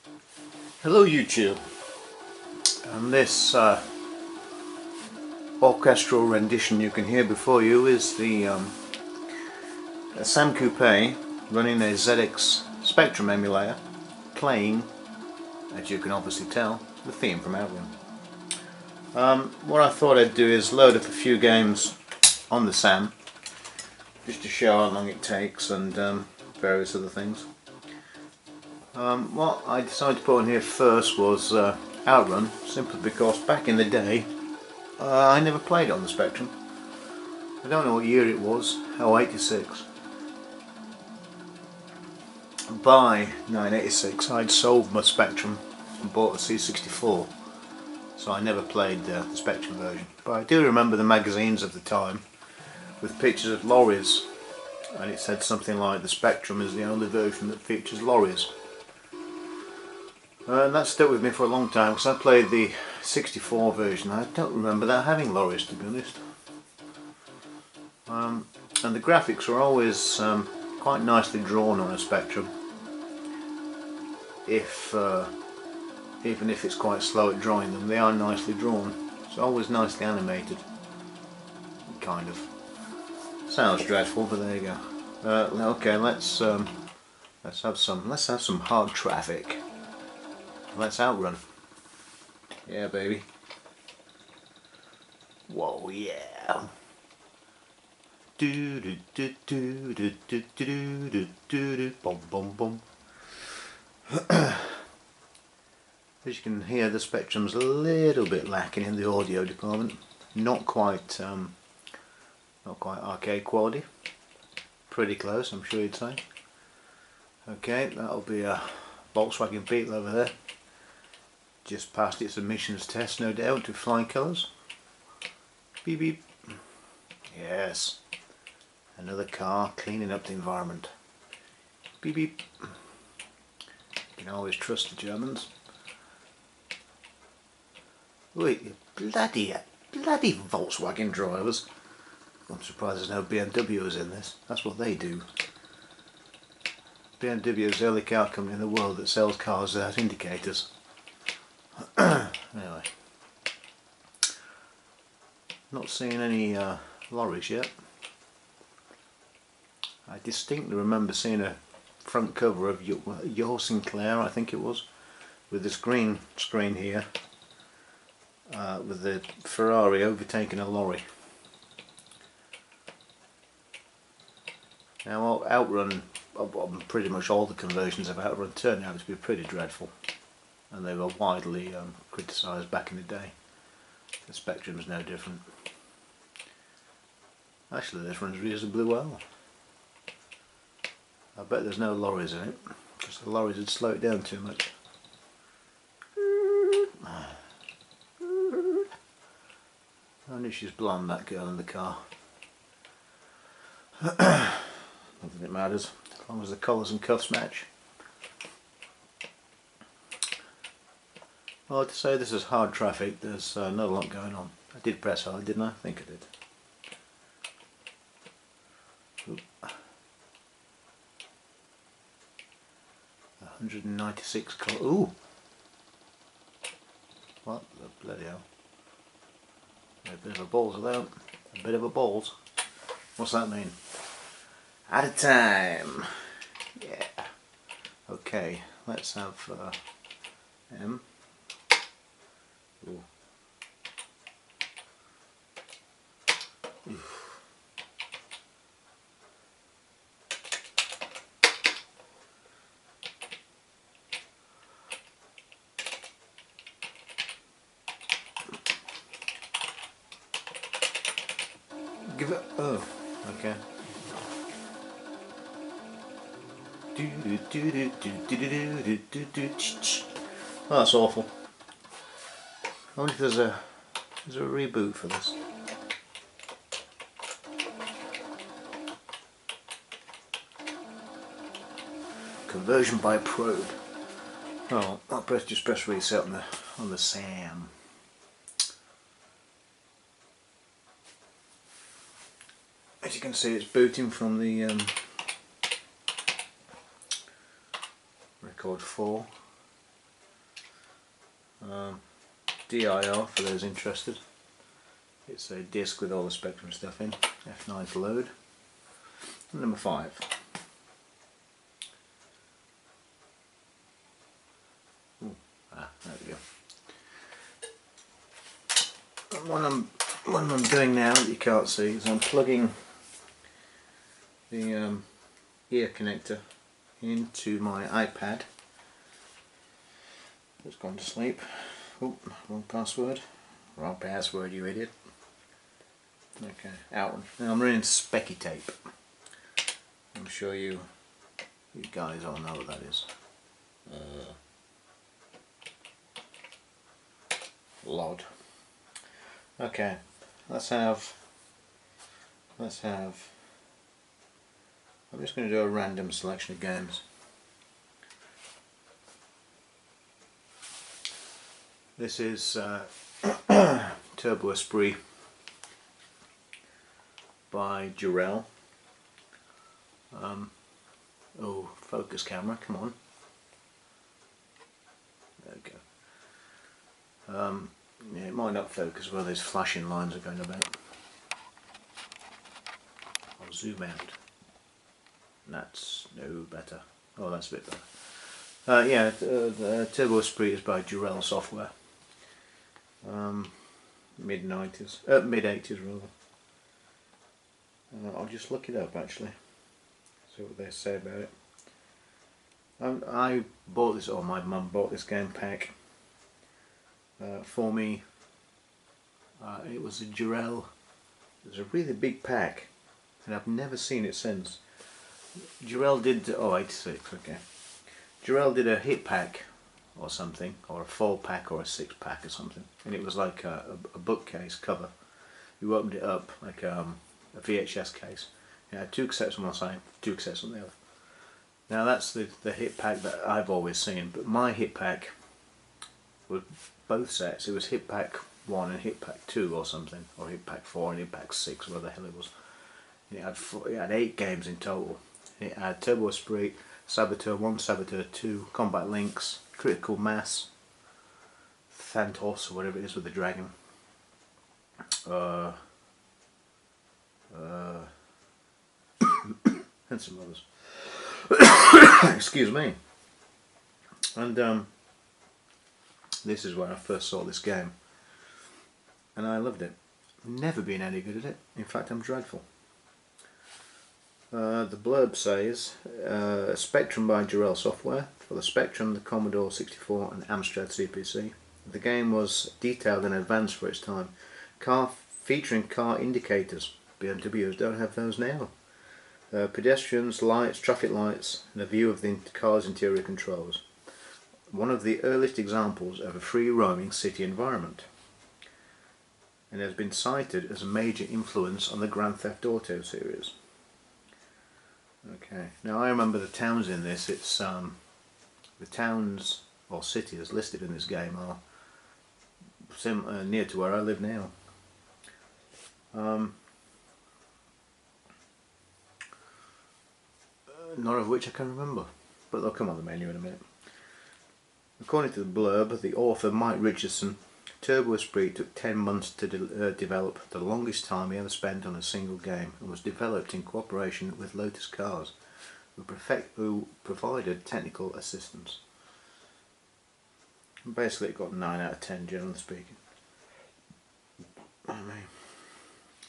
Hello YouTube, and this orchestral rendition you can hear before you is the Sam Coupe running a ZX Spectrum emulator playing, as you can obviously tell, the theme from Outrun. What I thought I'd do is load up a few games on the Sam just to show how long it takes and various other things. What I decided to put on here first was Outrun, simply because back in the day I never played it on the Spectrum. I don't know what year it was, 86. By 1986 I'd sold my Spectrum and bought a C64, so I never played the Spectrum version. But I do remember the magazines of the time with pictures of lorries, and it said something like the Spectrum is the only version that features lorries. And that stuck with me for a long time because I played the 64 version. I don't remember that having lorries, to be honest. And the graphics were always quite nicely drawn on a Spectrum. Even if it's quite slow at drawing them, they are nicely drawn. It's always nicely animated. Kind of. Sounds dreadful, but there you go. Okay, let's have some hard traffic. Let's Outrun. Yeah, baby. Whoa, yeah. Do do do do do do do do do do boom boom boom. As you can hear, the Spectrum's a little bit lacking in the audio department. Not quite arcade quality. Pretty close, I'm sure you'd say. Okay, that'll be a Volkswagen Beetle over there. Just passed its emissions test, no doubt, with flying colours. Beep beep. Yes. Another car cleaning up the environment. Beep beep. You can always trust the Germans. Wait, bloody Volkswagen drivers. I'm surprised there's no BMWs in this. That's what they do. BMW is the only car company in the world that sells cars without indicators. Anyway, not seeing any lorries yet. I distinctly remember seeing a front cover of Your Sinclair, I think it was, with this green screen here, with the Ferrari overtaking a lorry. Now Outrun, pretty much all the conversions of Outrun turned out to be pretty dreadful, and they were widely criticised back in the day. The Spectrum's no different. Actually, this runs reasonably well. I bet there's no lorries in it, because the lorries would slow it down too much. I knew she's blonde, that girl in the car. Not that it matters, as long as the collars and cuffs match. Well, to say this is hard traffic, there's not a lot going on. I did press hard, didn't I? I think I did. Oop. 196 colours. Ooh! What the bloody hell? A bit of a balls of that. A bit of a balls. What's that mean? Out of time! Yeah. Okay, let's have M. Ooh. Oof. Give it. Oh, okay. Oh, that's awful. I wonder if there's a reboot for this. Conversion by probe. Oh, I'll just press reset on the Sam. As you can see, it's booting from the record 4. DIR for those interested. It's a disc with all the Spectrum stuff in. F9 to load. And number 5. Ooh, there we go. And what I'm doing now that you can't see is I'm plugging the ear connector into my iPad. It's gone to sleep. Oh, wrong password. Wrong password, you idiot. Okay, out one. Now I'm running Specky tape. I'm sure you guys all know what that is. LOD. Okay, let's have. I'm just going to do a random selection of games. This is Turbo Esprit by Durell. Oh, focus camera, come on. There we go. Yeah, it might not focus where those flashing lines are going about. I'll zoom out. That's no better. Oh, that's a bit better. Yeah, the Turbo Esprit is by Durell Software. Mid 80s rather. I'll just look it up actually, see what they say about it. I bought this, or my mum bought this game pack for me. It was a Durell. It was a really big pack, and I've never seen it since. Durell did, 86, okay. Durell did a hit pack or something, or a 4-pack or a 6-pack or something, and it was like a bookcase cover. You opened it up like a VHS case. It had 2 cassettes on one side, 2 cassettes on the other. Now that's the hit pack that I've always seen, but my hit pack was both sets. It was hit pack 1 and hit pack 2 or something, or hit pack 4 and hit pack 6, whatever the hell it was. It had 8 games in total. It had Turbo Esprit, Saboteur 1, Saboteur 2, Combat Links, Critical Mass, Thantos or whatever it is with the dragon, and some others. Excuse me. And this is where I first saw this game, and I loved it. Never been any good at it. In fact, I'm dreadful. The blurb says, Spectrum by Durell Software for the Spectrum, the Commodore 64 and Amstrad CPC. The game was detailed in advance for its time. Featuring car indicators. BMWs don't have those now. Pedestrians, lights, traffic lights, and a view of the car's interior controls. One of the earliest examples of a free roaming city environment, and has been cited as a major influence on the Grand Theft Auto series. Okay, now I remember the towns in this. It's the towns or cities listed in this game are near to where I live now. None of which I can remember, but they'll come on the menu in a minute. According to the blurb, the author Mike Richardson, Turbo Esprit took 10 months to develop, the longest time he ever spent on a single game, and was developed in cooperation with Lotus Cars, who provided technical assistance. Basically it got 9 out of 10 generally speaking. I mean,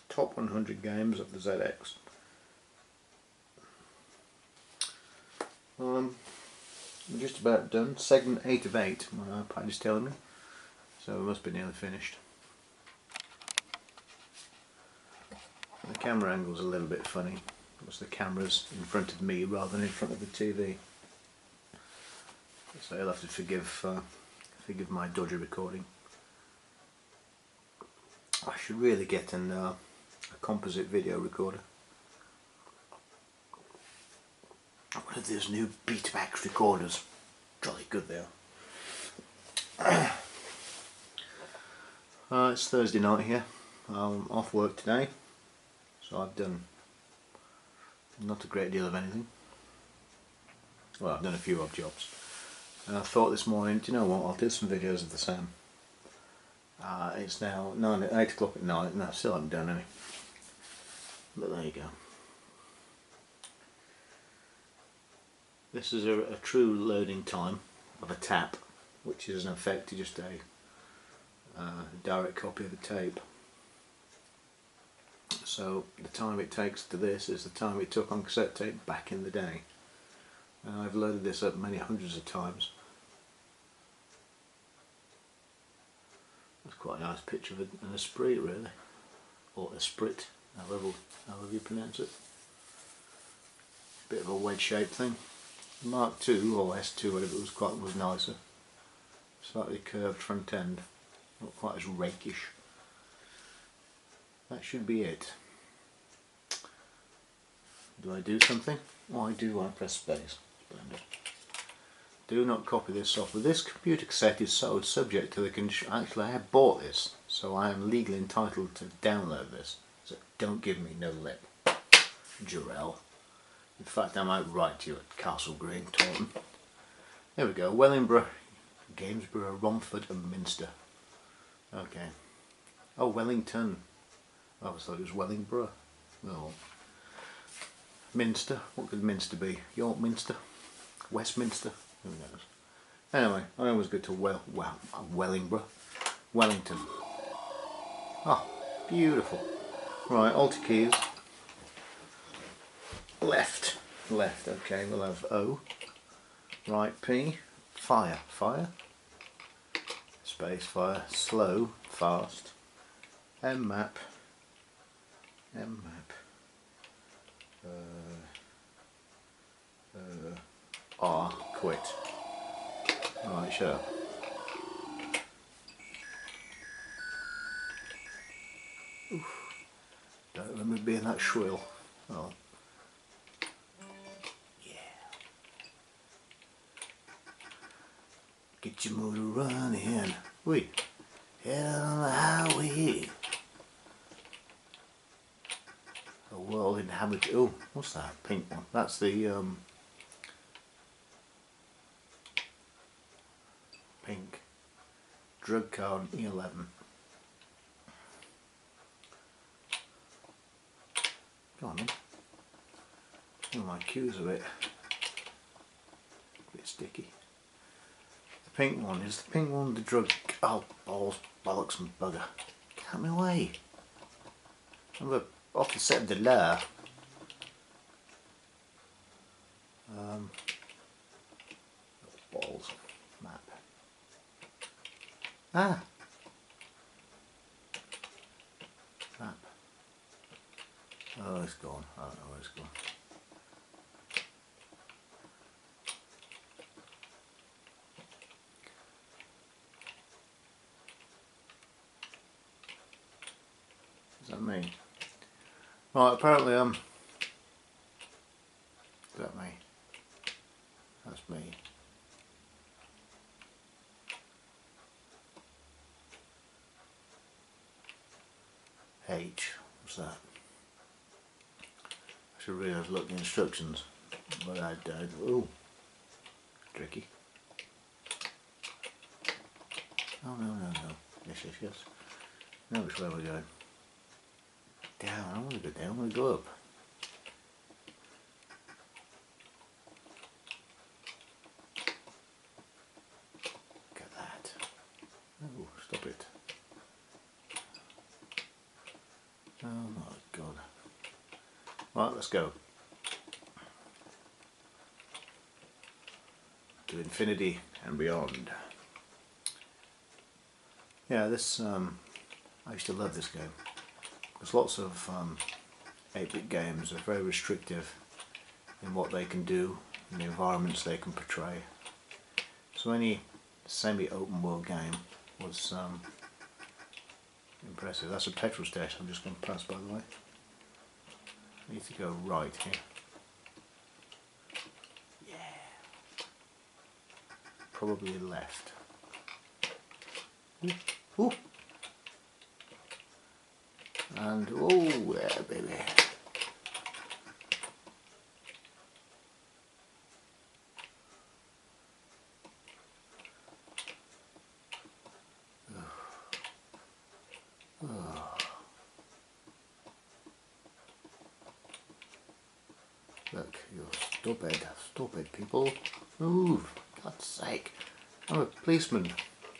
top 100 games of the ZX. I'm just about done. Segment 8 of 8, my iPad is telling me. So it must be nearly finished. The camera angle's a little bit funny, because the camera's in front of me rather than in front of the TV. So you'll have to forgive my dodgy recording. I should really get a composite video recorder. One of those new Betamax recorders. Jolly good they are. It's Thursday night here. I'm off work today, so I've done not a great deal of anything. Well, I've done a few odd jobs. And I thought this morning, do you know what, I'll do some videos of the same. It's now 8 o'clock at night and I still haven't done any. But there you go. This is a true loading time of a tap, which is in effect just a direct copy of the tape. So the time it takes to this is the time it took on cassette tape back in the day. And I've loaded this up many hundreds of times. That's quite a nice picture of an esprit, really, or esprit, however you pronounce it. Bit of a wedge shaped thing. Mark II or S2, whatever it was nicer. Slightly curved front end, not quite as rakish. That should be it. Do I do something? Oh, I do. I press space. Splendid. Do not copy this software. This computer cassette is sold subject to the condition. Actually, I have bought this, so I am legally entitled to download this. So don't give me no lip, Jarell. In fact, I might write to you at Castle Green, Taunton. There we go. Wellingborough, Gainsborough, Romford, and Minster. Okay. Oh, Wellington. I always thought it was Wellingborough. Oh. Minster. What could Minster be? York Minster? Westminster? Who knows? Anyway, I always go to Wellingborough. Wellington. Oh, beautiful. Right, alter keys. Left. Left, okay, we'll have O. Right, P. Fire. Fire. Space, fire. Slow, fast. M map. M map. R, quit. Right, shut up. Oof. Don't remember being that shrill. Oh. Yeah. Get your motor running. Wait. Head on the highway. A world inhabited. Oh, what's that pink one? That's the pink drug card E11. Go on then. Oh, my cue's a bit sticky. The pink one is the pink one. The drug. Oh, balls, bollocks, and bugger! Get out of my way! I'm off the set of the law. Balls. Map. Ah! Map. Oh, it's gone. I don't know where it's gone. Is that me? Right, apparently is that me? That's me. H, what's that? I should really have looked at the instructions, but I don't. Ooh, tricky. Oh no. Yes. Know which way we're going. Down, I want to go down, I want to go up. Look at that. Oh, stop it. Oh my god. Right, let's go. To infinity and beyond. Yeah, this, I used to love this game. Because lots of 8-bit games are very restrictive in what they can do and the environments they can portray. So any semi-open world game was impressive. That's a petrol station I'm just going to pass, by the way. I need to go right here. Yeah. Probably left. Ooh. And oh yeah, baby. You stupid people. Move, for God's sake. I'm a policeman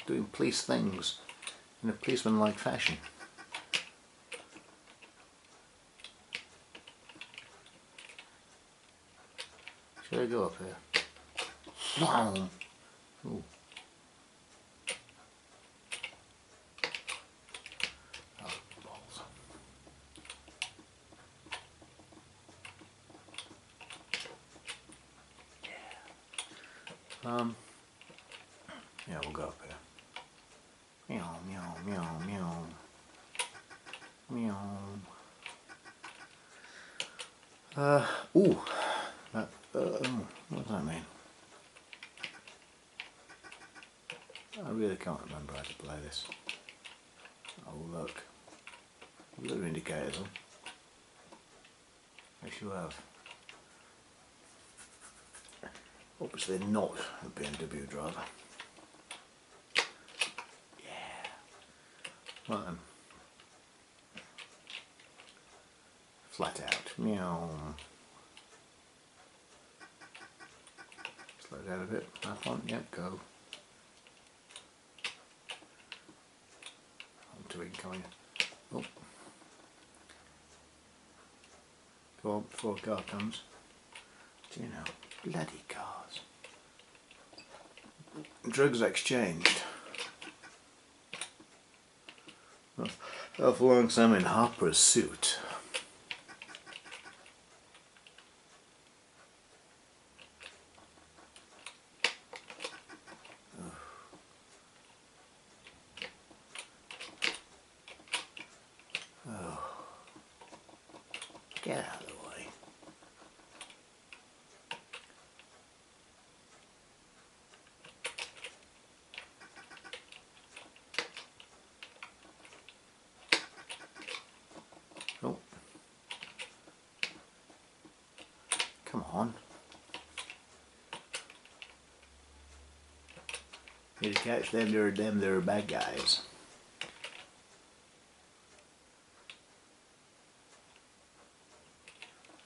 doing police things in a policeman-like fashion. Should I go up here? Wow. Ooh. Oh, balls. Yeah. Yeah, we'll go up here. Meow, meow, meow, meow. Meow. Ooh. That, what does that mean? I really can't remember how to play this. Oh look. Blue indicators on. Yes you have. Obviously not a BMW driver. Yeah. Right then. Flat out. Meow. Slow down a bit. That one. Yep, go. I'm too incoming. Oh. Go on before a car comes. Do you know? Bloody cars. Drugs exchanged. Awful long time in Harper's suit. Oh. Get out of the way. Oh. Come on. You to catch them, they're bad guys.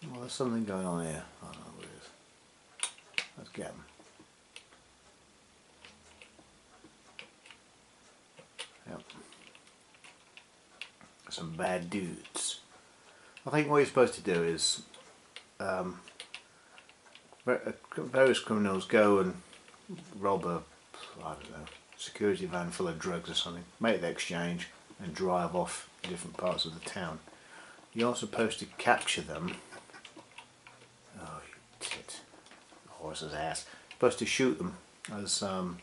Well, there's something going on here. I don't know what it is. Let's get them. Yep. Some bad dudes. I think what you're supposed to do is various criminals go and rob a, I don't know, security van full of drugs or something, make the exchange and drive off to different parts of the town. You're supposed to capture them. Oh, you tit. Horse's ass. You're supposed to shoot them as oh,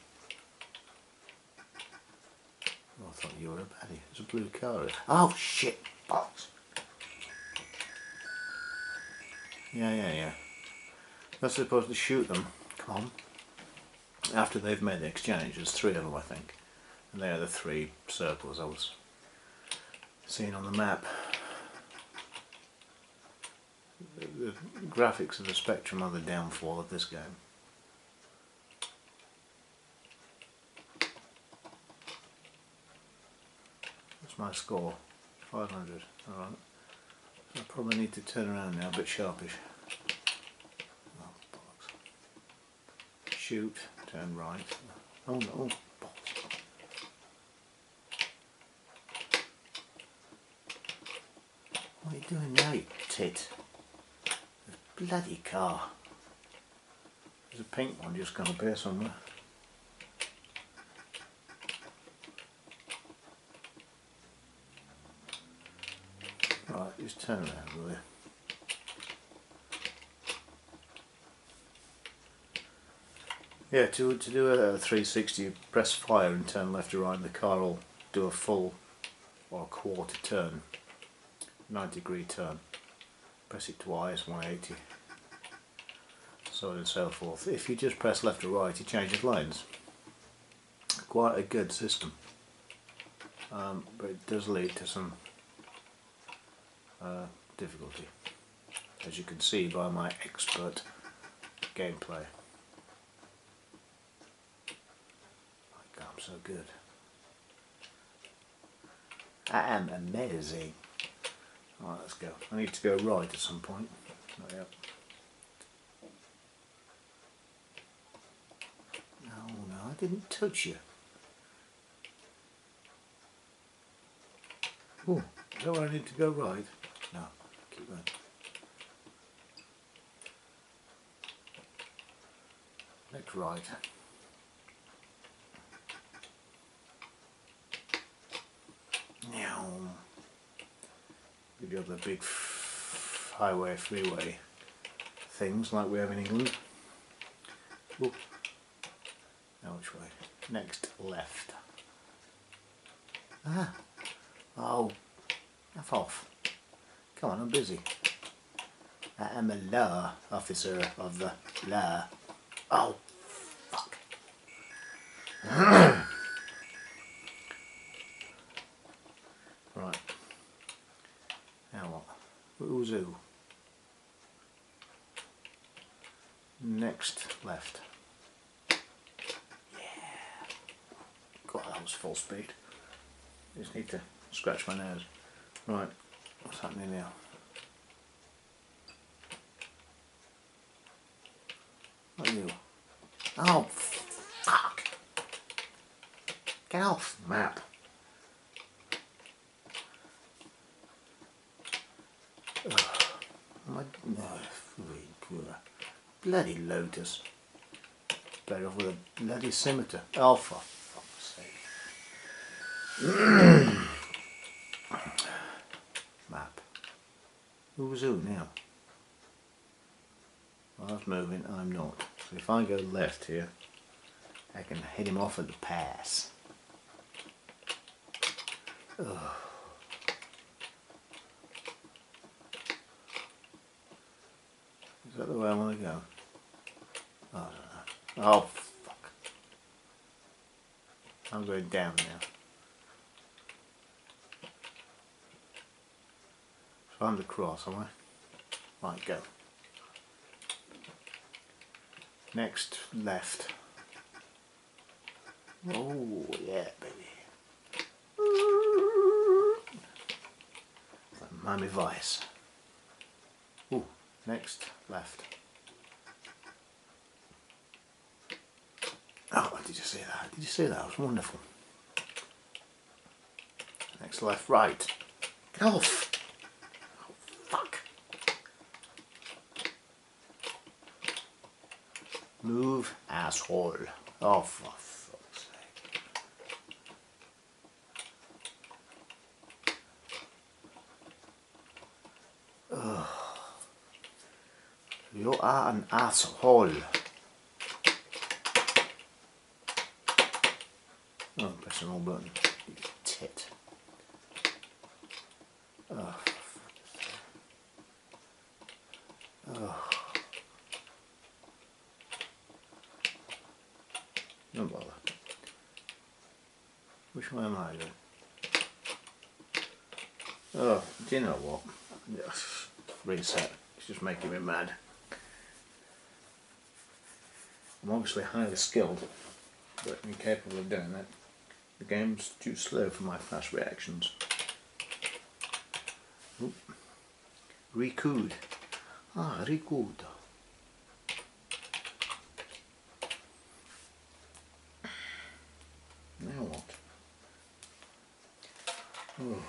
I thought you were a baddie. There's a blue car. Oh shit, box. Yeah. You're supposed to shoot them. Come on. After they've made the exchange, there's 3 of them I think. And they are the 3 circles I was seeing on the map. The graphics of the Spectrum are the downfall of this game. What's my score? 500. Alright. So I probably need to turn around now, a bit sharpish. Oh, bollocks. Shoot, turn right. Oh no, bollocks. What are you doing now, you tit? Bloody car. There's a pink one just going to appear somewhere. Right, just turn around, will you? Yeah, to do a 360, you press fire and turn left or right, and the car will do a full or a quarter turn, 90-degree turn. Press it twice, 180, so on and so forth. If you just press left or right, it changes lanes. Quite a good system, but it does lead to some difficulty, as you can see by my expert gameplay. My God, I'm so good. I am amazing. Alright, let's go. I need to go right at some point. Not yet. didn't touch you. Oh, is that where I need to go right? No, keep going. Next right. Now, give you the big highway, freeway things like we have in England. Ooh. Now which way? Next left. Ah. Oh. F off. Come on, I'm busy. I am a law officer of the law. Oh, fuck. Right. Now what? Who's who? Next left. Yeah. God, that was full speed. Just need to scratch my nose. Right. What's happening now? What are you? Oh, fuck! Get off the map. Bloody Lotus. Better off with a bloody scimitar. Oh, for fuck's sake. Map. Who's who now? Well, I was moving, I'm not. So if I go left here, I can hit him off at the pass. Ugh. Is that the way I want to go? Oh, I don't know. Oh, fuck. I'm going down now. So I'm the cross, am I? Right, go. Next left. Oh, yeah, baby. Miami Vice. Ooh, next left. Oh, did you see that? Did you see that? It was wonderful. Next left, right. Get off! Oh, fuck. Move, asshole. Oh, for fuck's sake. Ugh. You are an asshole. Oh, press the wrong button. You tit. Oh. Oh. Don't bother. Which way am I going? Oh, do you know what? Reset. It's just making me mad. I'm obviously highly skilled, but incapable of doing that. The game's too slow for my fast reactions. Oop. Recode. Ah, recode. Now what? Oh,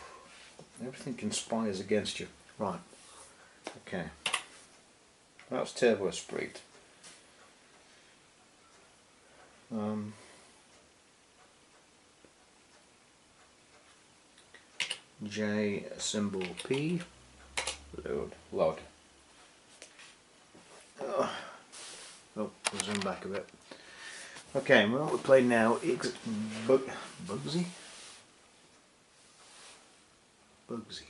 everything conspires against you. Right. Okay. That's Turbo Esprit. J symbol P. Load. Oh, we'll zoom back a bit. Okay, well, we're playing now. It's Bugsy? Bugsy.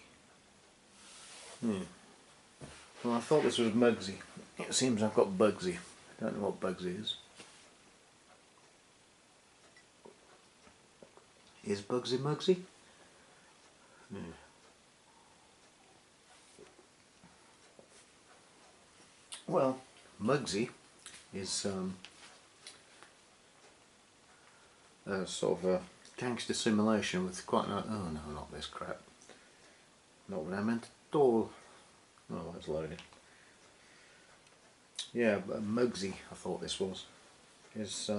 Well, I thought this was Mugsy. It seems I've got Bugsy. I don't know what Bugsy is. Is Bugsy Mugsy? Well, Mugsy is a sort of a gangster simulation with quite a... Oh no, not this crap. Not what I meant at all. Oh, that's loaded. Yeah, but Mugsy, I thought this was, is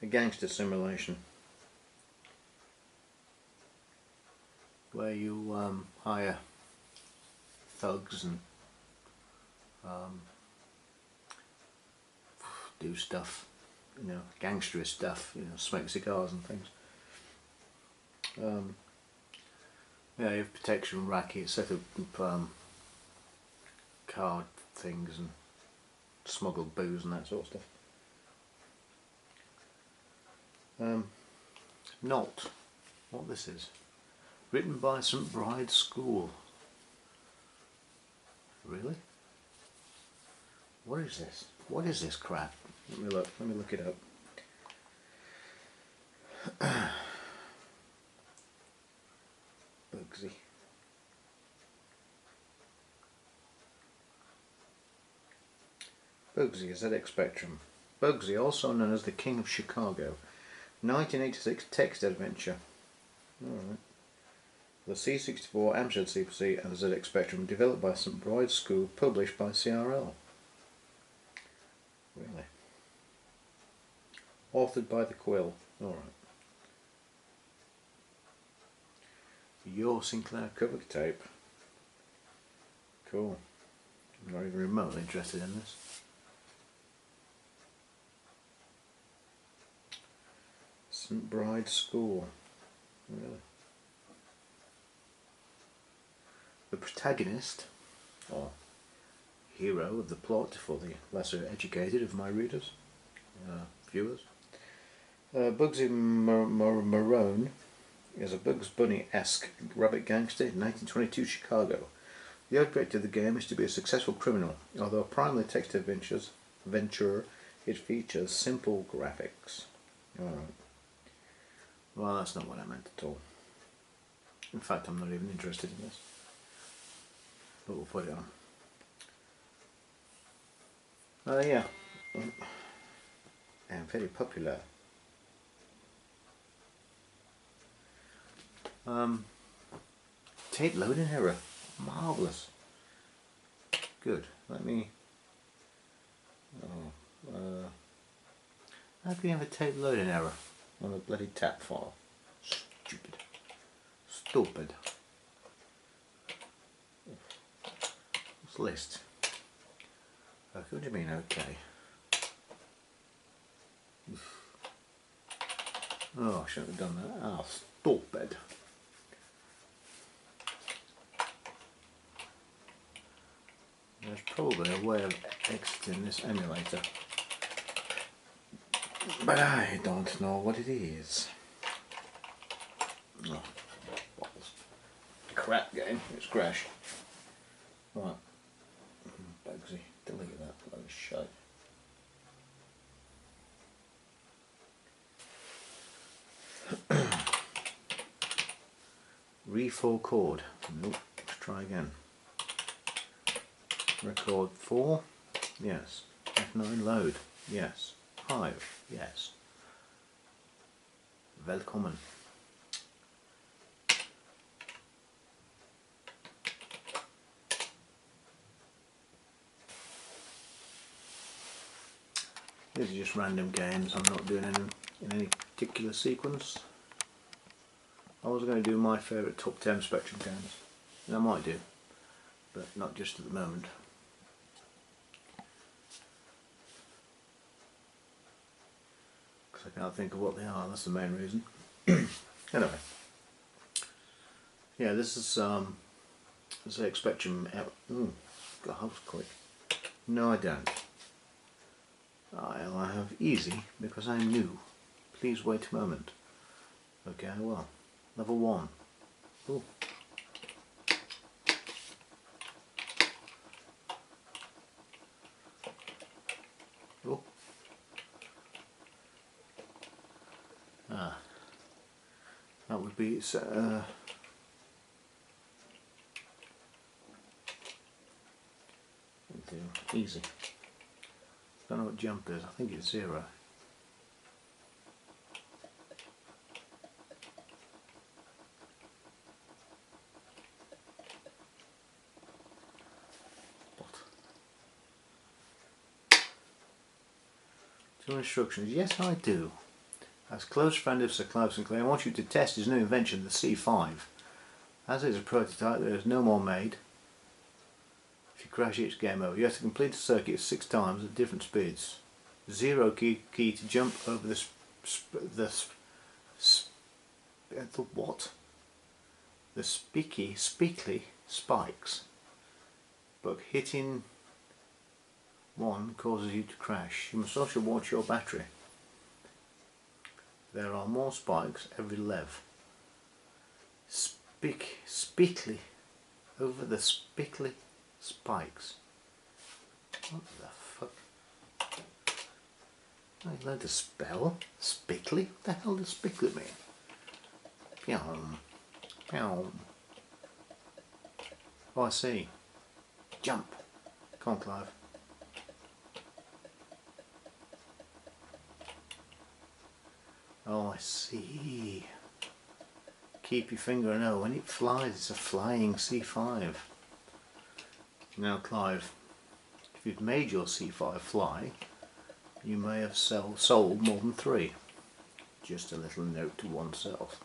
a gangster simulation where you hire thugs and do stuff, you know, gangsterous stuff, you know, smoke cigars and things. Yeah, you have protection rackets, set up card things and smuggle booze and that sort of stuff. Not what this is. Written by St Bride's School. Really? What is this? What is this crap? Let me look it up. Bugsy. Bugsy is ZX Spectrum. Bugsy, also known as the King of Chicago. 1986 text adventure. Alright. The C64, Amstrad CPC and the ZX Spectrum, developed by St Bride's School, published by CRL. Really? Authored by the Quill. Alright. Your Sinclair cover tape. Cool. I'm not even remotely interested in this. St Bride's School. Really? The protagonist, or hero of the plot for the lesser educated of my readers, viewers. Bugsy Marone is a Bugs Bunny-esque rabbit gangster in 1922 Chicago. The object of the game is to be a successful criminal, although a primarily text adventure, it features simple graphics. Alright. Well, that's not what I meant at all. In fact, I'm not even interested in this. But we'll put it on. Yeah. And very popular. Tape loading error. Marvellous. Good. Let me... how can you have a tape loading error on a bloody tap file? Stupid. Stupid. What's the list? Okay, what do you mean, okay? Oh, I shouldn't have done that. Ah, stupid. There's probably a way of exiting this emulator, but I don't know what it is. Oh, balls. Crap game, it's crashed. Right, Bugsy, delete that load of shite. Re4 chord. Nope, let's try again. Record 4, yes. F9 load, yes. 5, yes. Velkommen. These are just random games. I'm not doing any in any particular sequence. I was going to do my favourite top 10 Spectrum games, and I might do, but not just at the moment. Because I can't think of what they are, that's the main reason. Anyway. Yeah, this is ZX Spectrum. Ooh, God, that was quick. No, I don't. I have easy because I'm new. Please wait a moment. Okay, well, level 1. Ooh. Oh. Ah. That would be easy. Don't know what jump is. I think it's 0. What? 2 instructions. Yes, I do. As close friend of Sir Clive Sinclair, I want you to test his new invention, the C5. As it is a prototype, there is no more made. If you crash it, it's game over. You have to complete the circuit 6 times at different speeds. 0 key to jump over the what? The speakly spikes. But hitting one causes you to crash. You must also watch your battery. There are more spikes every lev. Speakly over the spickly spikes. What the fuck? I learned to spell spickly. What the hell does spickly mean? Pyong. Pyong. Oh, I see. Jump. Come on, Clive. Oh, I see. Keep your finger on O. When it flies, it's a flying C5. Now, Clive, if you'd made your C5 fly, you may have sold more than 3. Just a little note to oneself.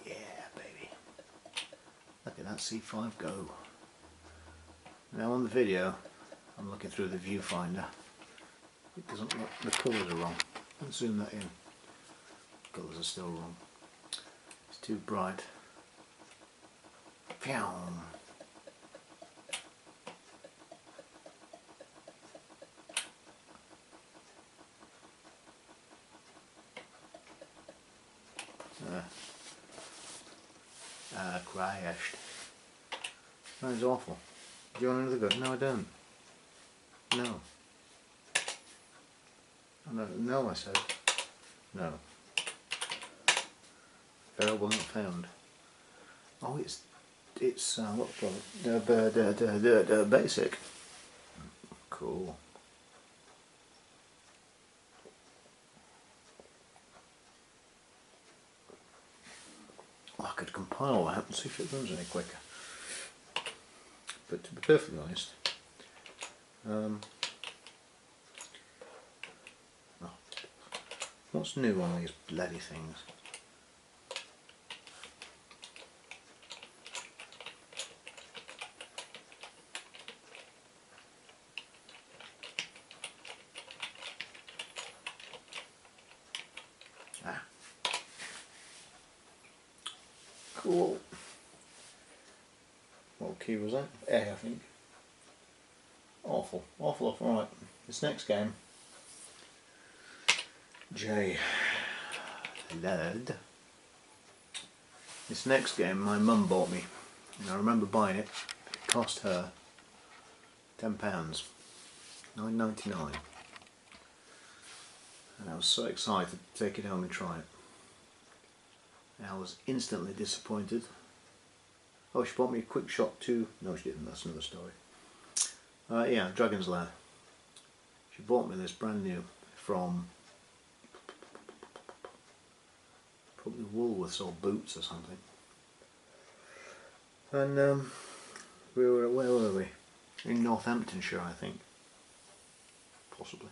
Yeah, baby. Look at that C5 go. Now on the video, I'm looking through the viewfinder. It doesn't look, the colours are wrong. Let's zoom that in. Colours are still wrong. It's too bright. Phew. Crashed. That is awful. Do you want another go? No, I don't. No. No, no, I said. No. Variable not found. Oh, it's what basic. Cool. I could compile that and see if it runs any quicker. But to be perfectly honest, what's new on these bloody things? Ah. Cool. What key was that? A, I think. Awful. Right. This next game. J. Load. This next game my mum bought me. And I remember buying it. It cost her £10. £9.99. And I was so excited to take it home and try it. And I was instantly disappointed. Oh, she bought me a Quick Shot 2. No, she didn't. That's another story. Yeah, Dragon's Lair. She bought me this brand new from probably Woolworths or Boots or something. And where were we? In Northamptonshire, I think. Possibly.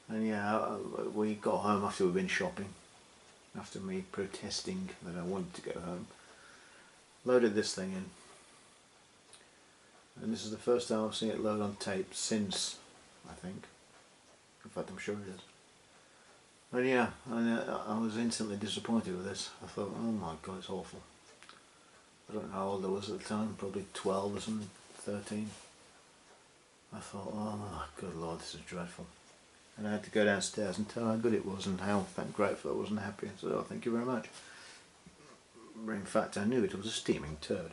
And yeah, we got home after we'd been shopping. After me protesting that I wanted to go home. Loaded this thing in. And this is the first time I've seen it load on tape since, I think. In fact, I'm sure it is. But yeah, I was instantly disappointed with this. I thought, oh my god, it's awful. I don't know how old I was at the time, probably 12 or something, 13. I thought, oh good lord, this is dreadful. And I had to go downstairs and tell her how good it was and how grateful I was and happy. I said, oh, thank you very much. In fact, I knew it was a steaming turd.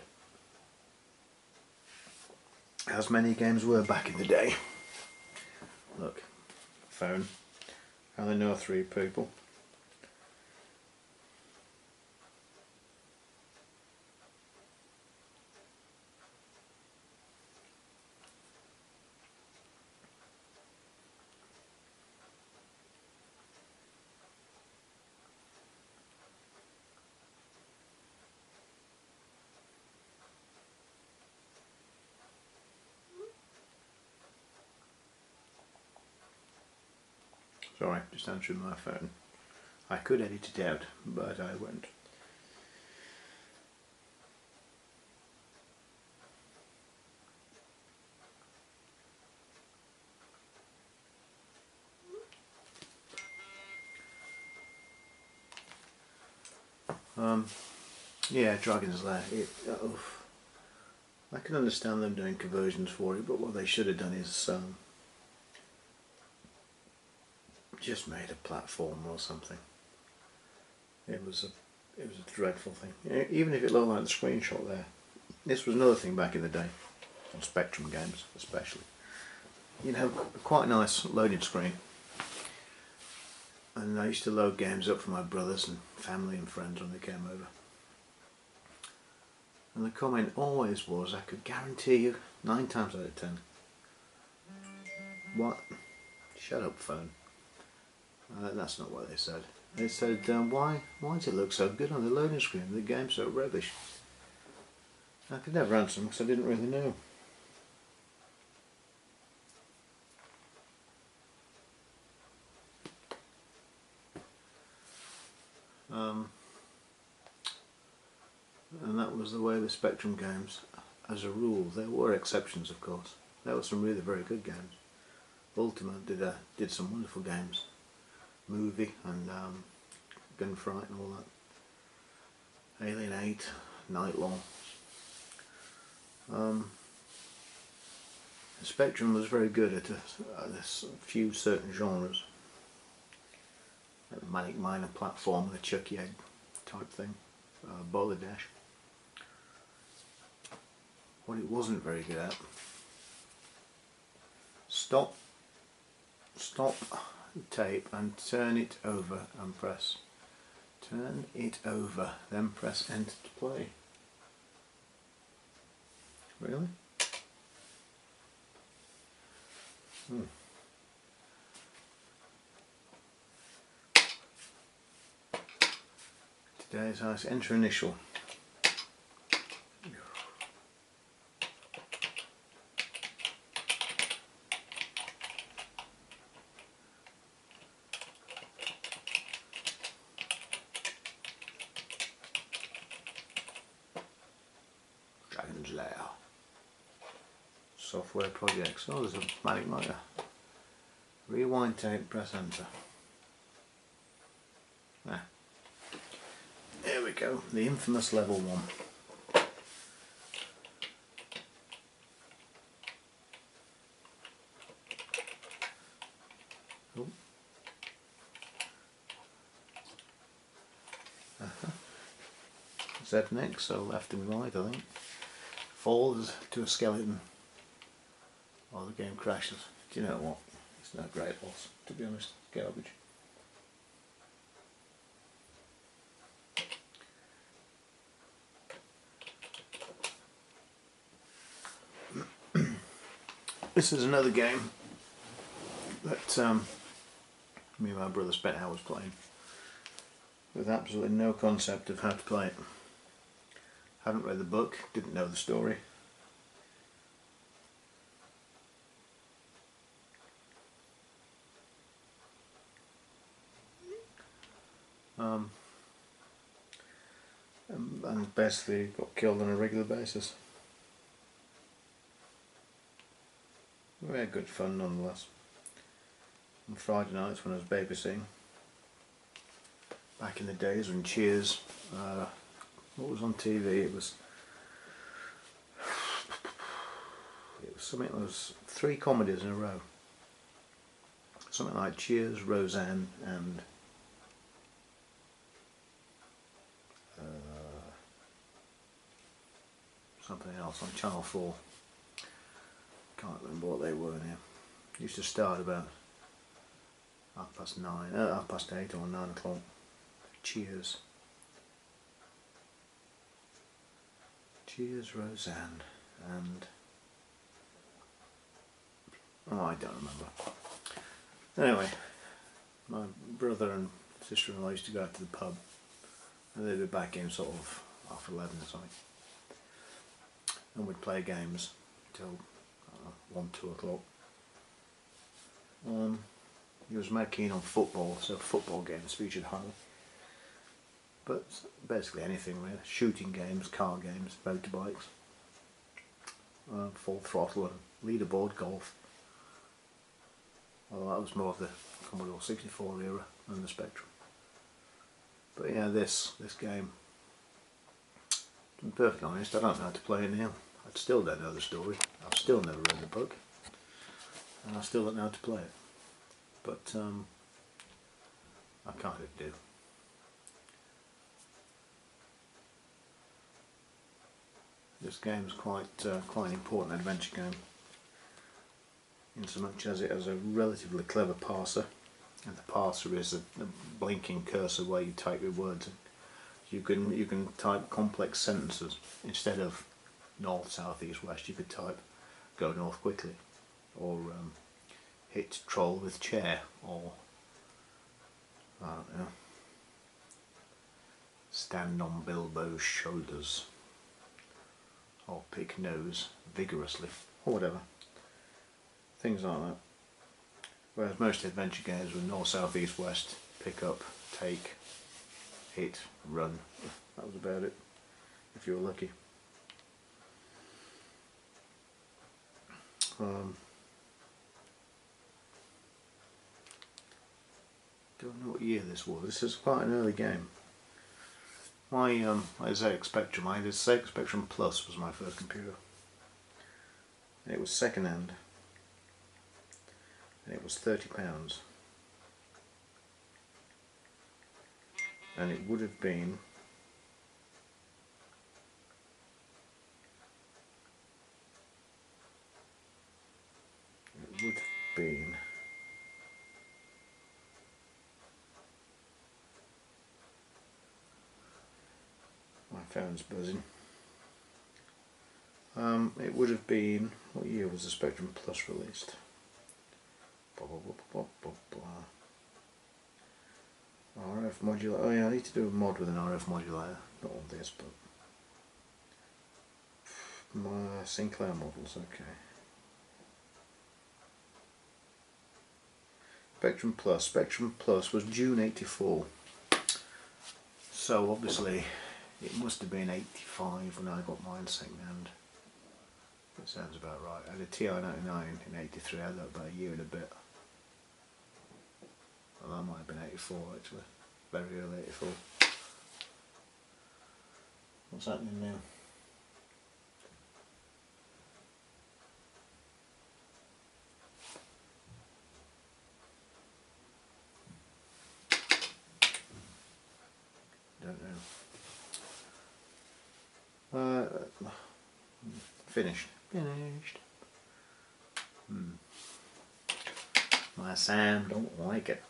As many games were back in the day. Look, phone. How they know 3 people. Sorry, just answering my phone. I could edit it out, but I won't. Yeah, Dragon's Lair. I can understand them doing conversions for it, but what they should have done is just made a platform or something. It was a dreadful thing. Even if it looked like the screenshot there. This was another thing back in the day, on Spectrum games especially. You'd have quite a nice loading screen. And I used to load games up for my brothers and family and friends when they came over. And the comment always was, I could guarantee you, 9 times out of 10. What? Shut up, phone. That's not what they said. They said, why does it look so good on the loading screen? The game's so rubbish. I could never answer them because I didn't really know. And that was the way with Spectrum games. As a rule, there were exceptions, of course. There were some really very good games. Ultima did some wonderful games. Movie and Gunfight and all that. Alien 8, Nightlaw. Spectrum was very good at a few certain genres. Like the Manic Miner platform, the Chucky Egg type thing, Boiler Dash. What it wasn't very good at. Stop the tape and turn it over and press. Turn it over, then press enter to play. Really? Today's house, enter initial. Dragon's Lair. Software projects. Oh, there's a Manic Miner. Rewind tape, press enter. Ah. There we go, the infamous level 1. Oh. Z next, so left and right I think. Falls to a skeleton. Or the game crashes. Do you know what? It's no great loss, to be honest. Garbage. This is another game that me and my brother spent hours playing with absolutely no concept of how to play it. Hadn't read the book, didn't know the story. And basically got killed on a regular basis. We had good fun nonetheless. On Friday nights when I was babysitting, back in the days when Cheers, what was on TV? It was something that was 3 comedies in a row. Something like Cheers, Roseanne and something else on Channel 4. Can't remember what they were now. Used to start about 8:30 or 9 o'clock. Cheers. Cheers, Roseanne and oh, I don't remember. Anyway, my brother and sister-in-law used to go out to the pub and they'd be back in sort of half 11 or something. And we'd play games till 1, 2 o'clock. he was more keen on football, so football games featured highly. But basically anything really, shooting games, car games, motorbikes, full throttle and leaderboard golf. Well, that was more of the Commodore 64 era than the Spectrum. But yeah, this game, to be perfectly honest, I don't know how to play it now. I still don't know the story. I've still never read the book, and I still don't know how to play it. But I kind of do. This game is quite an important adventure game, in so much as it has a relatively clever parser, and the parser is a blinking cursor where you type your words in. You can type complex sentences instead of north, south, east, west. You could type go north quickly, or hit troll with chair, or I don't know, stand on Bilbo's shoulders, or pick nose vigorously, or whatever. Things like that. Whereas most adventure games were north, south, east, west, pick up, take, hit, run. That was about it, if you were lucky. Don't know what year this was. This is quite an early game. My ZX Spectrum, I had a ZX Spectrum Plus was my first computer. And it was second hand. And it was £30. And it would have been my phone's buzzing. It would have been, what year was the Spectrum Plus released? RF modulator. Oh yeah, I need to do a mod with an RF modulator. Not on this, but my Sinclair models. Okay. Spectrum Plus was June '84. So obviously it must have been '85 when I got mine second hand. That sounds about right. I had a TI-99 in '83. I had that about a year and a bit. Well, that might have been '84 actually. Very early '84. What's happening now? Don't know. Finished. My Sam don't like it.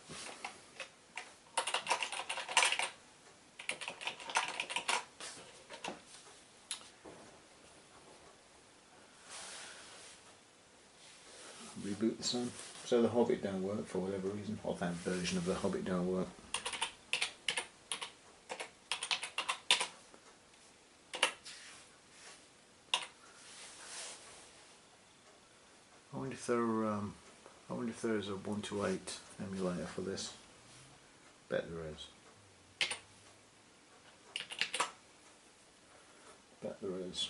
Reboot the Sam. So the Hobbit don't work for whatever reason, or that version of the Hobbit don't work. I wonder if there is a 128 emulator for this. Bet there is. Bet there is.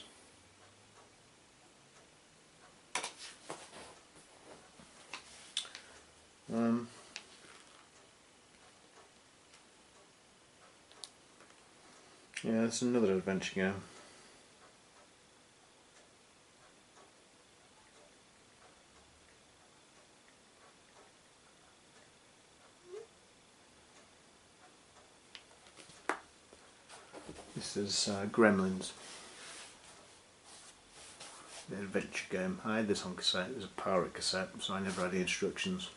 Yeah, it's another adventure game. This is Gremlins, the adventure game. I had this on cassette. It was a pirate cassette, so I never had the instructions.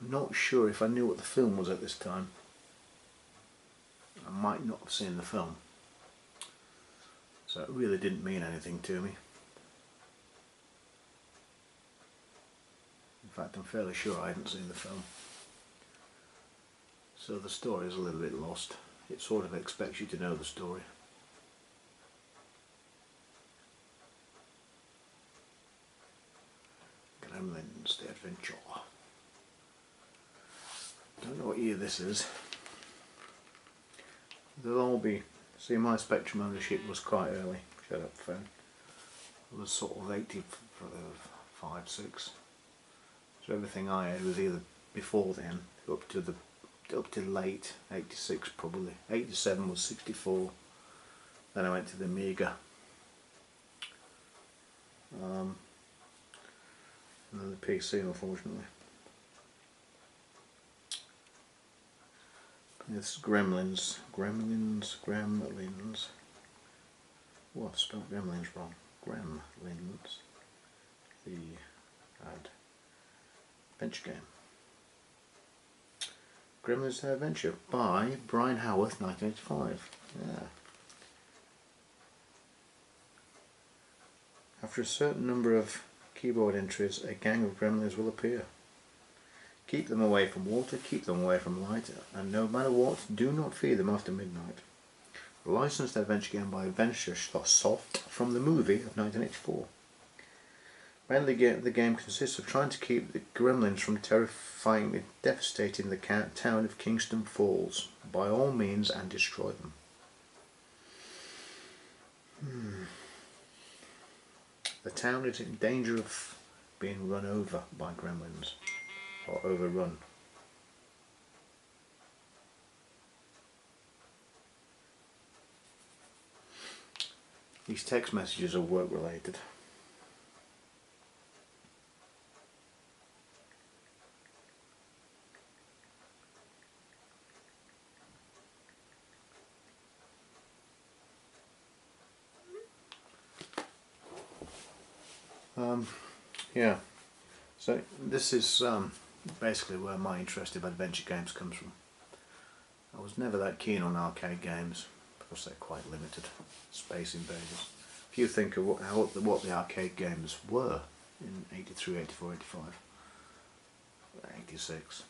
I'm not sure if I knew what the film was at this time. I might not have seen the film, so it really didn't mean anything to me. In fact, I'm fairly sure I hadn't seen the film. So the story is a little bit lost. It sort of expects you to know the story. Gremlins, the adventure. don't know what year this is. They'll all be, see, my Spectrum ownership was quite early. Shut up, phone. It was sort of 85, 6. So everything I had was either before then, up to late 86 probably. 87 was 64. Then I went to the Amiga. And then the PC, unfortunately. This Gremlins. Oh, I've spelled Gremlins wrong. Gremlins. The adventure game. Gremlins The Adventure by Brian Howarth, 1985. Yeah. After a certain number of keyboard entries, a gang of gremlins will appear. Keep them away from water, keep them away from light, and no matter what, do not feed them after midnight. A licensed adventure game by Adventure Soft from the movie of 1984. Mainly the game consists of trying to keep the gremlins from terrifyingly devastating the town of Kingston Falls by all means and destroy them. The town is in danger of being run over by gremlins, or overrun. These text messages are work related. Yeah, so this is basically where my interest in adventure games comes from. I was never that keen on arcade games because they're quite limited. Space Invaders. If you think of what the arcade games were in 83, 84, 85, 86,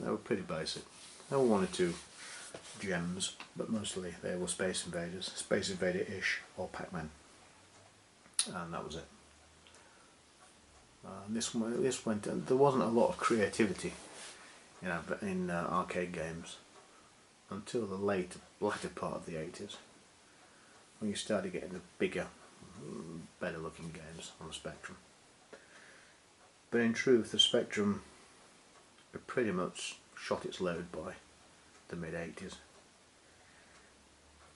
they were pretty basic. There were one or two gems, but mostly they were Space Invaders, Space Invader-ish, or Pac-Man, and that was it. This went. There wasn't a lot of creativity, in arcade games until the latter part of the 80s, when you started getting the bigger, better looking games on the Spectrum. But in truth, the Spectrum pretty much shot its load by the mid-80s.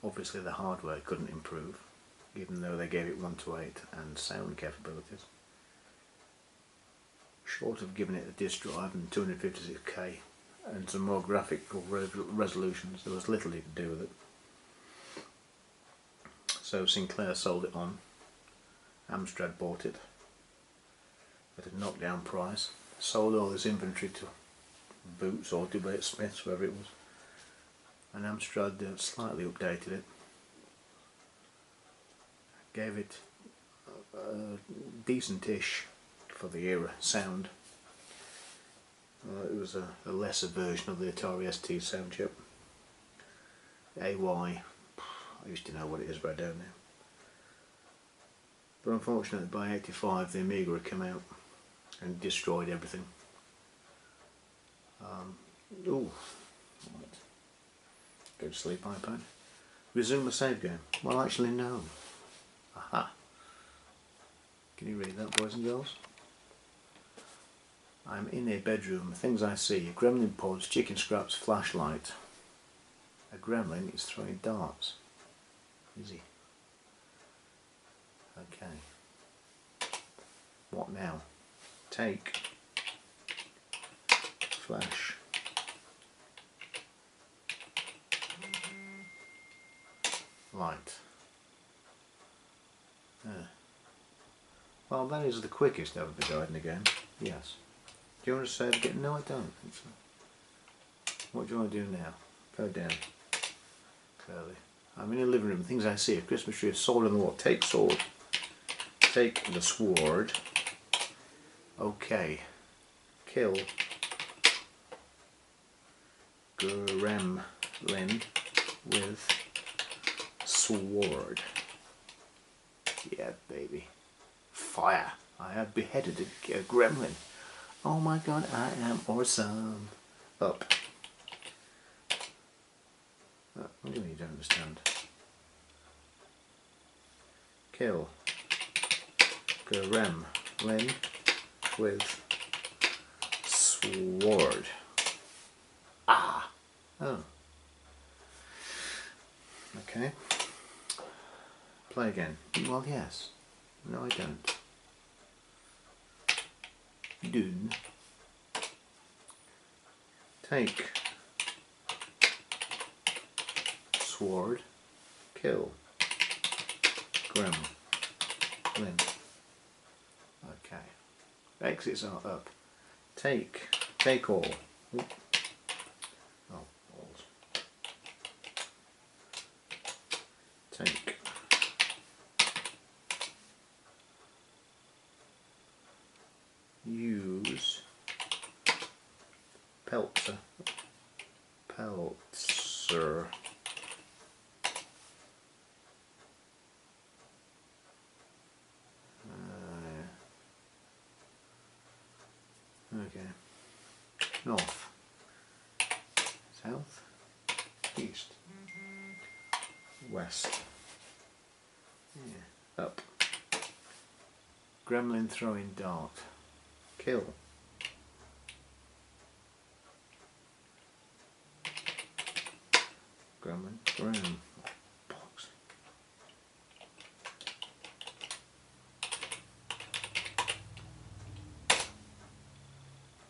Obviously the hardware couldn't improve, even though they gave it 1:8 and sound capabilities. Short of giving it a disk drive and 256K and some more graphical resolutions, there was little you could do with it. So Sinclair sold it on. Amstrad bought it at a knockdown price, sold all this inventory to Boots or Debate Smiths, whoever it was, and Amstrad slightly updated it, gave it decent-ish for the era sound. It was a lesser version of the Atari ST sound chip. AY, I used to know what it is, but I don't now. But unfortunately by 85 the Amiga had come out and destroyed everything. Right. Go to sleep, iPad. Resume the save game. Well, actually no. Aha. Can you read that, boys and girls? I'm in a bedroom. Things I see: a gremlin pods, chicken scraps, flashlight. A gremlin is throwing darts. Is he? Okay. What now? Take flash. Light. Well, that is the quickest ever died in the game. Yes. Do you want to save again? No, I don't think so. What do you want to do now? Go down. Clearly. I'm in a living room. Things I see: a Christmas tree, a sword on the wall. Take sword. Take the sword. Okay. Kill gremlin with sword. Yeah, baby. Fire. I have beheaded a gremlin. Oh my god, I am awesome. Up. What do you mean you don't understand? Kill. Gremlin with sword. Ah! Oh. Okay. Play again. Well, yes. No, I don't. Dune. Take. Sword. Kill. Gremlin. Okay. Exits are up. Take. Take all. Oop. Oh, balls. Take. Use. Peltzer. Peltzer. Okay. North. South. East. West. Yeah. Up. Gremlin throwing dart. Kill. Gremlin. Grem. Box.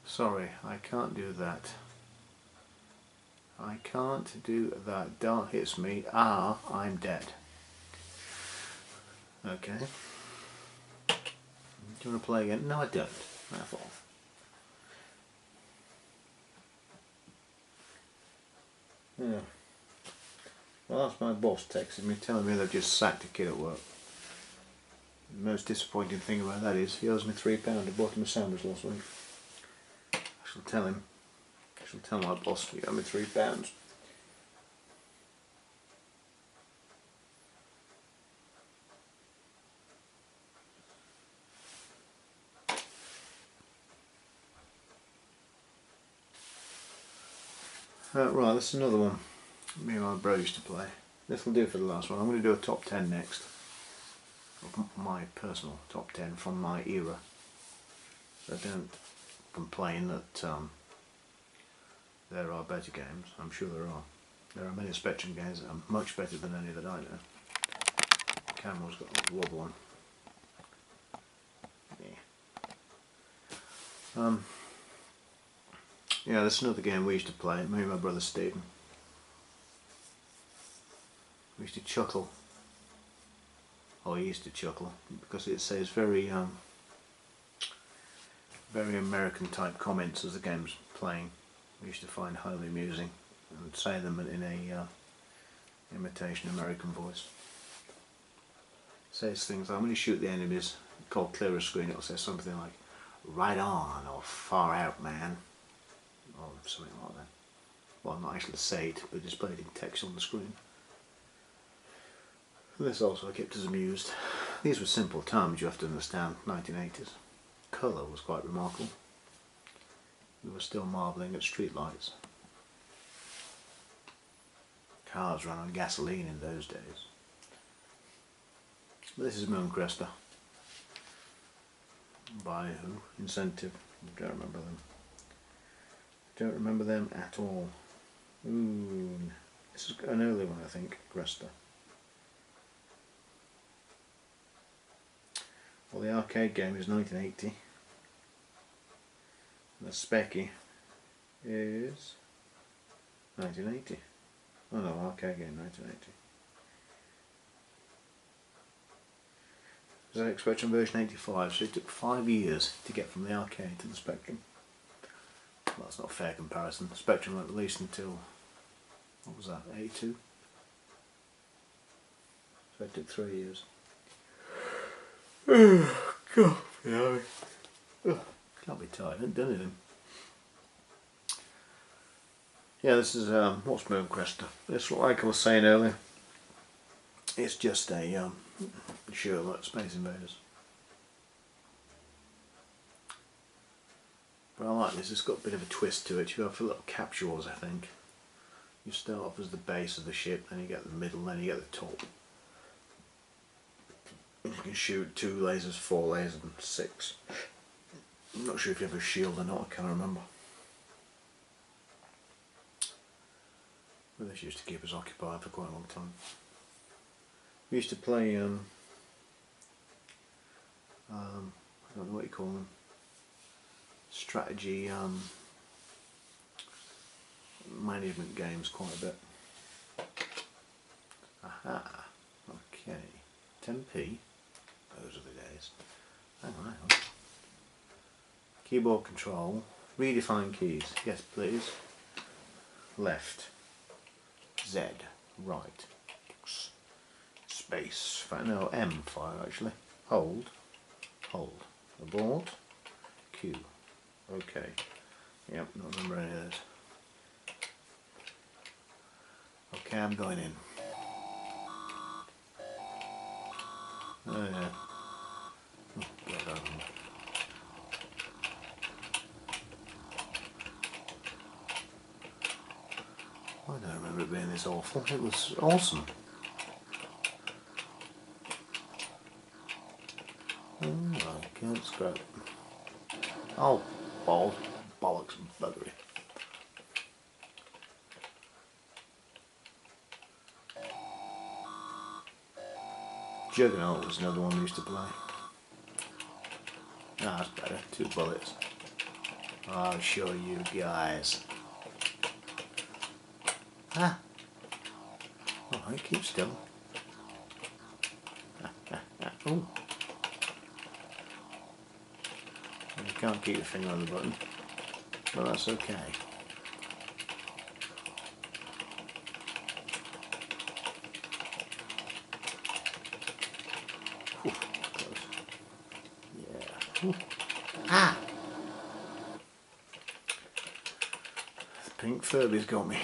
Sorry, I can't do that. I can't do that. Dart hits me. Ah, I'm dead. Okay. Do you want to play again? No, I don't. That's all. Yeah. Well, that's my boss texting me, telling me they've just sacked a kid at work. The most disappointing thing about that is he owes me £3. I bought him a sandwich last week. I shall tell him. I shall tell my boss he owed me £3. Right, this is another one me and my bro used to play. This will do for the last one. I'm going to do a top 10 next. My personal top 10 from my era. So don't complain that there are better games. I'm sure there are. There are many Spectrum games that are much better than any that I know. The camera's got a wobble on. Yeah. Yeah, this is another game we used to play, me and my brother Stephen. We used to chuckle. Oh, he used to chuckle because it says very American type comments as the game's playing. We used to find highly amusing and say them in a imitation American voice. It says things like, when you shoot the enemies, called clear a screen, it'll say something like, right on or far out, man. Or something like that. Well, not actually say it, but displayed in text on the screen. This also kept us amused. These were simple times, you have to understand, 1980s. Colour was quite remarkable. We were still marvelling at street lights. Cars ran on gasoline in those days. But this is Mooncrester. By who? Incentive. Don't remember them. Don't remember them at all. Ooh, this is an early one, I think. Cresta. Well, the arcade game is 1980. And the Specky is 1980. Oh no, arcade game 1980. ZX Spectrum version 85, so it took 5 years to get from the arcade to the Spectrum. Well, that's not a fair comparison. The Spectrum wasn't released until, what was that, 82? So it took 3 years. Oh, God, yeah. Can't be tired, I haven't done anything. Yeah, this is, what's Mooncrester? It's like I was saying earlier, it's just a show like Space Invaders. But I like this, it's got a bit of a twist to it. You have a little capsules, I think. You start off as the base of the ship, then you get the middle, then you get the top. You can shoot 2 lasers, 4 lasers and 6. I'm not sure if you have a shield or not, I can't remember. But this used to keep us occupied for quite a long time. We used to play, I don't know what you call them, strategy management games quite a bit. Aha, okay, 10p, those are the days. Hang on. Keyboard control, redefine keys, yes please. Left, Z, right, X, space, no, M fire actually, hold, abort, Q, okay, yep, not remember any of those. Okay, I'm going in. Oh yeah. Oh, get over. I don't remember it being this awful. It was awesome. Oh, I can't scrap. Oh, balls, bollocks and buggery. Juggernaut was another one we used to play. Ah, that's better. 2 bullets. I'll show you guys. Ah. Alright, keep still. Oh. You can't keep your finger on the button. But that's okay. Ooh, close. Yeah. Ooh. Ah! The pink Furby's got me.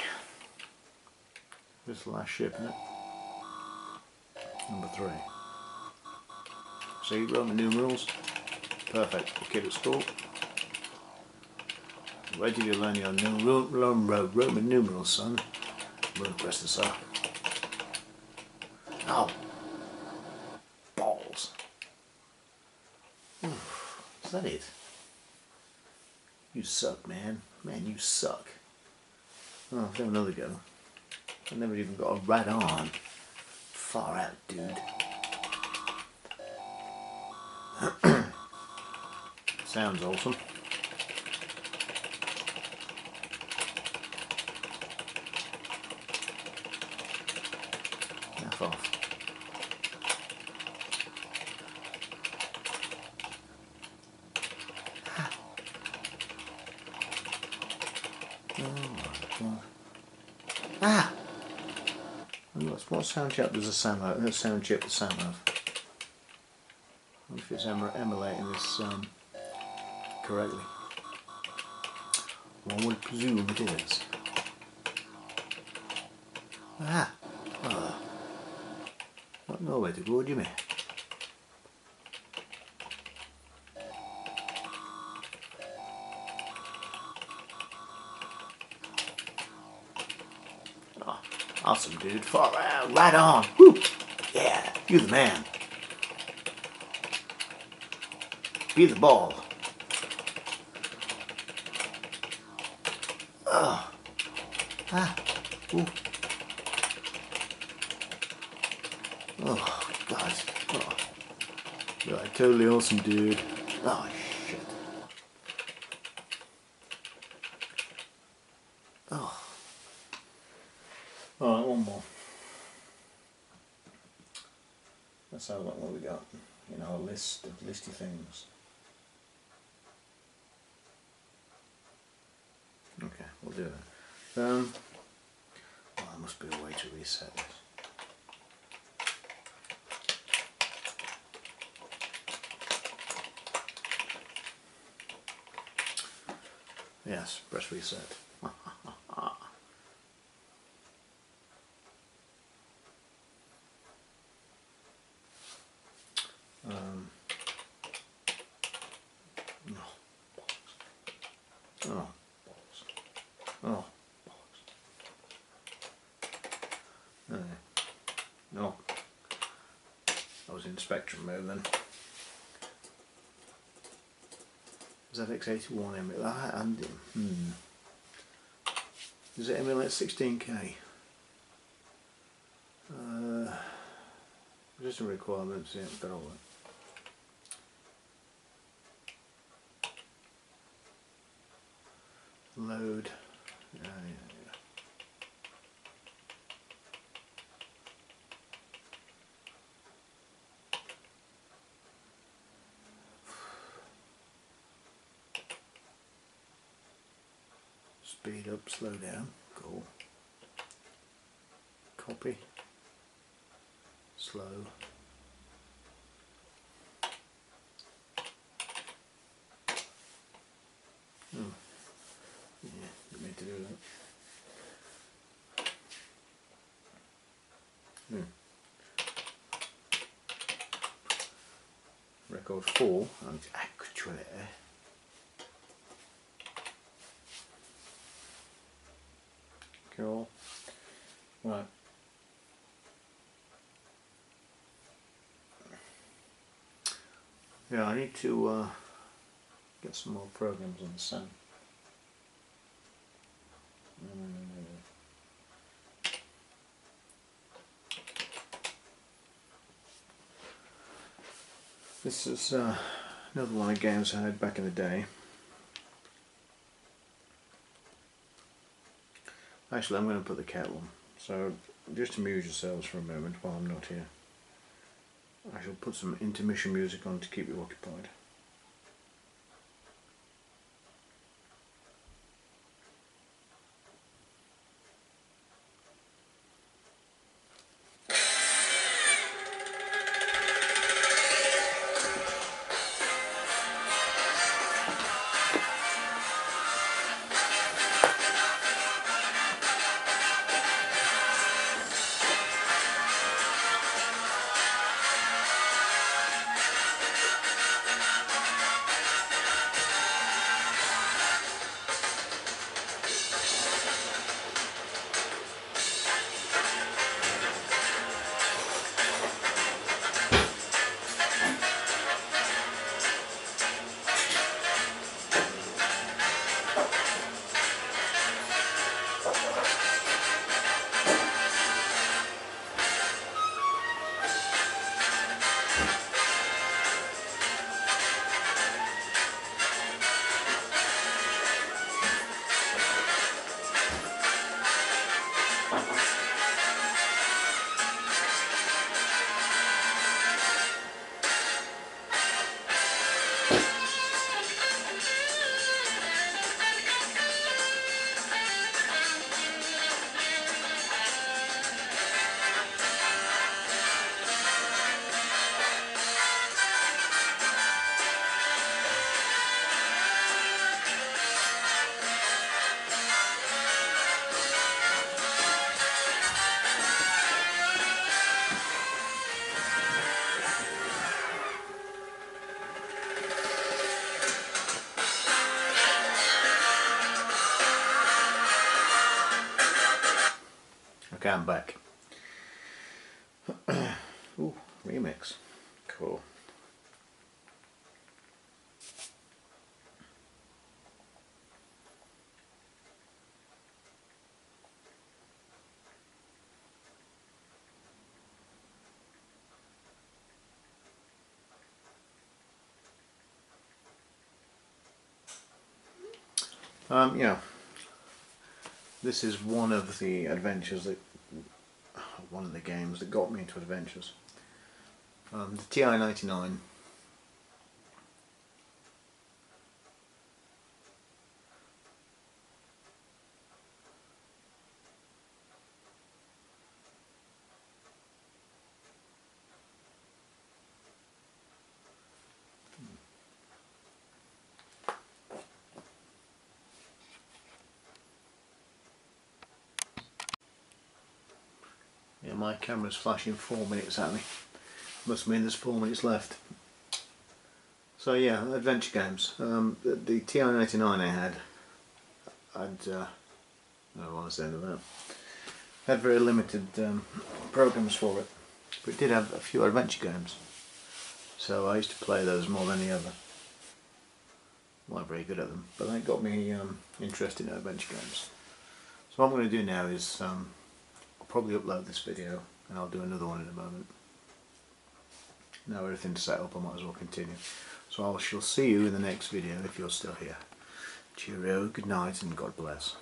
This last ship, isn't it? Number 3. See, Roman numerals. Perfect. The kid at school. Where did you learn your Roman numerals, son? Won't press the sir. Oh! Balls. Oof. Is that it? You suck, man. Man, you suck. Oh, I've got another go. I never even got a rat on. Far out, dude. Sounds awesome. F off. Oh my god. Ah! What sound chip does a Sam have? No sound chip the Sam have. I wonder if it's emulating this correctly. One would presume it is. Ah! Not nowhere to go, do you mean? Oh, awesome, dude. Far out, right on. Woo! Yeah, you the man. Be the ball. Oh. Ah. Ooh. Oh, God. Oh. Right, totally awesome, dude. Oh, shit. Oh. Alright, one more. Let's have a look what we got. You know, a list of listy things. Okay, we'll do that. Well, there must be a way to reset this. Yes, press reset. Oh, balls. Oh, balls. Spectrum mode then. ZX81 emulator, and does it emulate 16K? Just a requirements, yeah, got all that. Load, yeah. Speed up, slow down, cool. Copy, slow. Oh, yeah, didn't mean to do that. Record 4, and it's actually cool. Right. Yeah, I need to get some more programs on the sound. This is another one of the games I had back in the day. Actually, I'm going to put the kettle on, so just amuse yourselves for a moment while I'm not here. I shall put some intermission music on to keep you occupied. Okay, I'm back. Ooh, remix. Cool. Yeah, this is one of the adventures that, one of the games that got me into adventures. The TI-99. Yeah, my camera's flashing 4 minutes at me. Must mean there's 4 minutes left. So yeah, adventure games. The TI-99 I had, oh, what's the end of that? Had very limited programs for it, but it did have a few adventure games. So I used to play those more than any other. I'm not very good at them, but they got me interested in adventure games. So what I'm going to do now is I'll probably upload this video and I'll do another one in a moment. Now everything's set up, I might as well continue. So I shall see you in the next video if you're still here. Cheerio, good night and God bless.